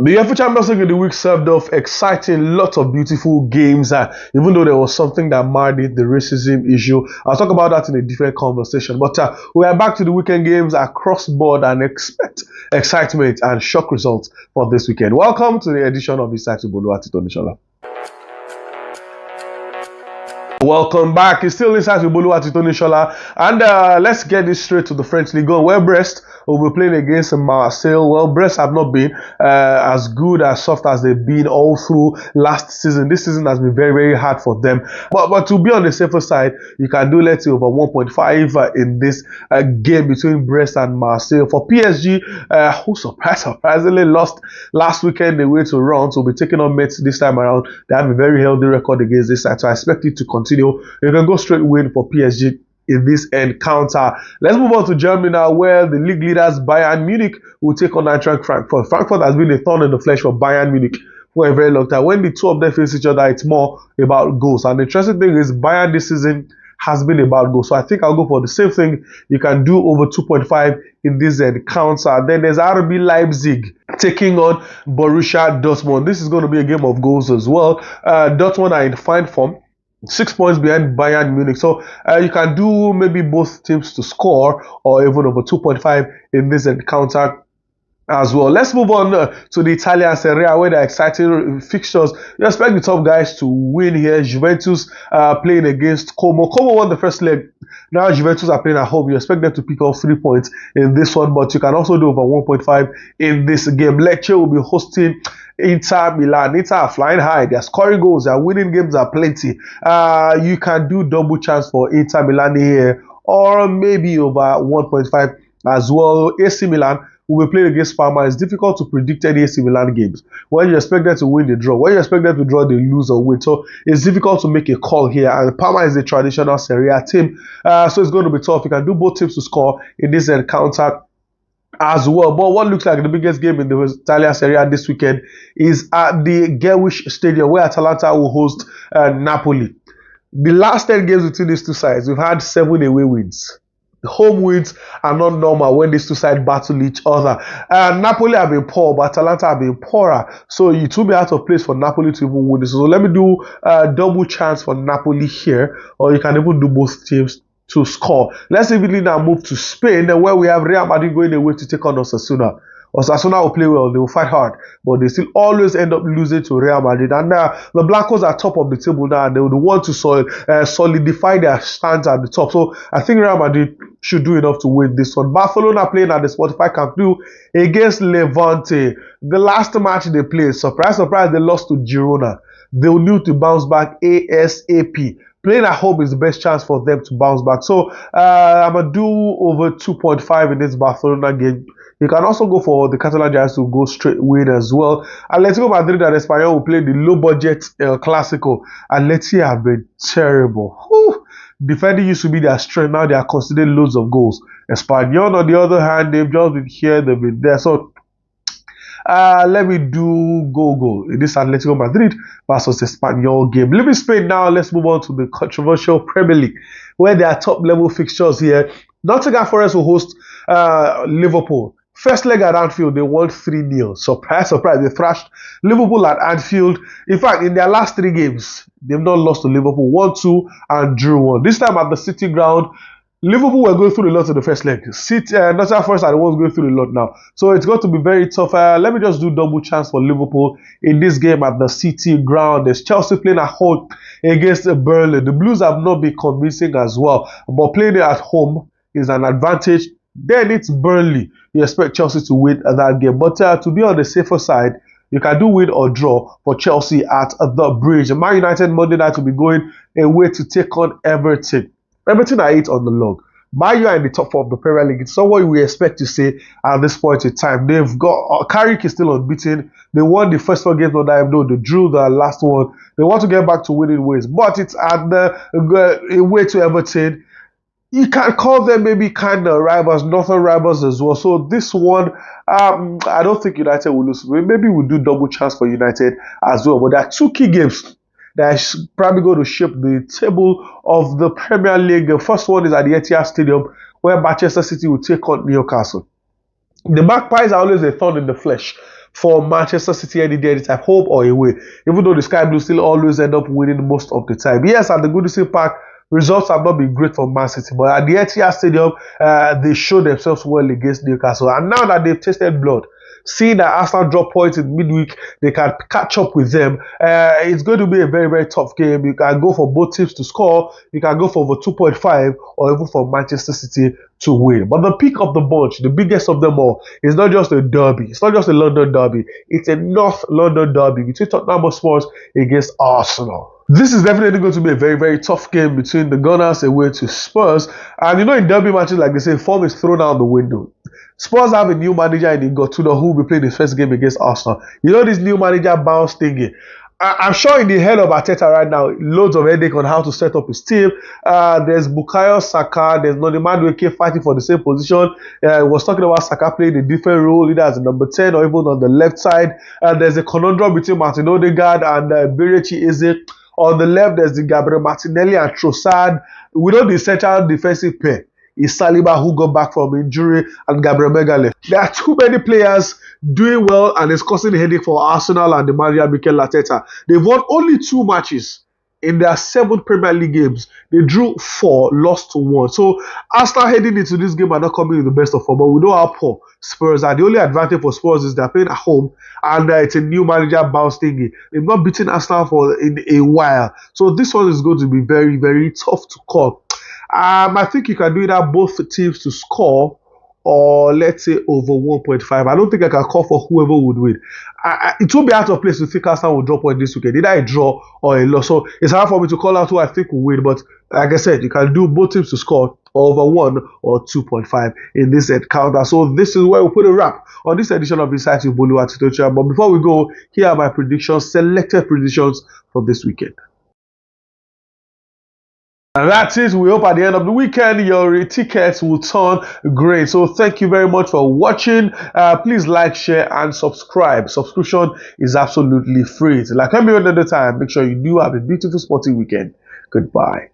The UEFA Champions League in the week served off exciting, lots of beautiful games, even though there was something that marred it, the racism issue. I'll talk about that in a different conversation. But we are back to the weekend games across board and expect excitement and shock results for this weekend. Welcome to the edition of Inside Bolu Atiton. Welcome back. It's still Inside Bolu Atiton, and let's get this straight to the French Ligue, where Brest will be playing against Marseille. Well, Brest have not been as good, as soft as they've been all through last season. This season has been very, very hard for them. But to be on the safer side, you can do, let's say, over 1.5 in this game between Brest and Marseille. For PSG, who surprisingly lost last weekend away to Reims, will be taking on Metz this time around. They have a very healthy record against this side, so I expect it to continue. You can go straight win for PSG in this encounter. Let's move on to Germany now, where the league leaders Bayern Munich will take on Eintracht Frankfurt. Frankfurt has been a thorn in the flesh for Bayern Munich for a very long time. When the two of them face each other, it's more about goals. And the interesting thing is Bayern this season has been about goals. So I think I'll go for the same thing. You can do over 2.5 in this encounter. Then there's RB Leipzig taking on Borussia Dortmund. This is going to be a game of goals as well. Dortmund are in fine form, 6 points behind Bayern Munich. So you can do maybe both teams to score or even over 2.5 in this encounter as well. Let's move on to the Italian Serie A, where there are exciting fixtures. You expect the top guys to win here. Juventus playing against Como. Como won the first leg. Now Juventus are playing at home. You expect them to pick up 3 points in this one, but you can also do over 1.5 in this game. Lecce will be hosting Inter Milan. Inter are flying high. They're scoring goals. They're winning games are plenty. You can do double chance for Inter Milan here, or maybe over 1.5 as well. AC Milan will be playing against Parma. It's difficult to predict any AC Milan games. When you expect them to win, they draw. When you expect them to draw, they lose or win. So it's difficult to make a call here. And Parma is a traditional Serie A team, so it's going to be tough. You can do both teams to score in this encounter as well. But what looks like the biggest game in the Italian Serie A this weekend is at the Gewiss Stadium, where Atalanta will host Napoli. The last 10 games between these two sides, we've had 7 away wins. The home wins are not normal when these two sides battle each other. Napoli have been poor, but Atalanta have been poorer. So it will be out of place for Napoli to even win this. So let me do double chance for Napoli here, or you can even do both teams to score. Let's immediately now move to Spain, where we have Real Madrid going away to take on Osasuna. Osasuna will play well, they will fight hard, but they still always end up losing to Real Madrid. And the Blancos are top of the table now, and they would want to solidify their stance at the top. So I think Real Madrid should do enough to win this one. Barcelona playing at the Spotify Camp Nou against Levante. The last match they played, surprise, surprise, they lost to Girona. They will need to bounce back ASAP. Playing at home is the best chance for them to bounce back. So I'm going to do over 2.5 in this Barcelona game. You can also go for the Catalan Giants to go straight win as well. Atletico Madrid and Espanyol will play the low-budget Clásico. Atleti have been terrible. Whew. Defending used to be their strength. Now they are conceding loads of goals. Espanyol, on the other hand, they've just been here, they've been there. So let me do goal in this Atletico Madrid versus Espanyol game. Leaving Spain now, let's move on to the controversial Premier League, where there are top-level fixtures here. Nottingham Forest will host Liverpool. First leg at Anfield, they won 3-0. Surprise, surprise, they thrashed Liverpool at Anfield. In fact, in their last 3 games, they've not lost to Liverpool. 1-2 and drew 1. This time at the City ground, Liverpool were going through a lot in the first leg. Nottingham Forest are the ones going through a lot now. So it's going to be very tough. Let me just do double chance for Liverpool in this game at the City ground. There's Chelsea playing at home against Burnley. The Blues have not been convincing as well, but playing it at home is an advantage. Then it's Burnley. You expect Chelsea to win that game. But to be on the safer side, you can do win or draw for Chelsea at the Bridge. Man United Monday night will be going away to take on Everton. Everton are 8 on the log. Man U are in the top 4 of the Premier League. It's not what we expect to say at this point in time. They've got Carrick is still unbeaten. They won the first 4 games on that. No, they drew the last one. They want to get back to winning ways, but it's at the away to Everton. You can call them maybe kind of rivals, northern rivals as well. So this one, I don't think United will lose. Maybe we'll do double chance for United as well. But there are 2 key games that is probably going to shape the table of the Premier League. The first one is at the Etihad Stadium, where Manchester City will take on Newcastle. The Magpies are always a thorn in the flesh for Manchester City any day, anytime, home or away. Even though the Sky Blues still always end up winning most of the time. Yes, at the Goodison Park, results have not been great for Man City, but at the Etihad Stadium, they showed themselves well against Newcastle. And now that they've tasted blood, seeing that Arsenal drop points in midweek, they can catch up with them. It's going to be a very, very tough game. You can go for both teams to score. You can go for over 2.5 or even for Manchester City to win. But the pick of the bunch, the biggest of them all, is not just a derby. It's not just a London derby. It's a North London derby between Tottenham Hotspur against Arsenal. This is definitely going to be a very, very tough game between the Gunners away to Spurs. And you know, in derby matches, like they say, form is thrown out the window. Spurs have a new manager in Gattuso who will be playing his first game against Arsenal. You know this new manager bounce thingy. I'm sure in the head of Arteta right now, loads of headache on how to set up his team. There's Bukayo Saka, there's Noni Madueke fighting for the same position. Was talking about Saka playing a different role, either as a number 10 or even on the left side. There's a conundrum between Martin Odegaard and Berechi Eze. On the left, there's the Gabriel Martinelli and Trossard. We know the central defensive pair is Saliba, who got back from injury, and Gabriel Megale. There are too many players doing well, and it's causing a headache for Arsenal and the manager Mikel Arteta. They've won only 2 matches in their 7 Premier League games. They drew 4, lost 1. So Arsenal heading into this game are not coming in the best of form, but we know how poor Spurs are. The only advantage for Spurs is they're playing at home, and it's a new manager bounce thingy. They've not beaten Arsenal in a while. So this one is going to be very, very tough to call. I think you can do either both teams to score or let's say over 1.5. I don't think I can call for whoever would win. It won't be out of place to think Arsenal will drop point this weekend, either a draw or a loss. So it's hard for me to call out who I think will win. But like I said, you can do both teams to score over 1 or 2.5 in this encounter. So this is where we put a wrap on this edition of Insights with Bolu Atitocha. But before we go, here are my predictions, selected predictions for this weekend. And that's it. We hope at the end of the weekend your tickets will turn great. So thank you very much for watching. Please like, share, and subscribe. Subscription is absolutely free. Like every other time, make sure you do have a beautiful sporting weekend. Goodbye.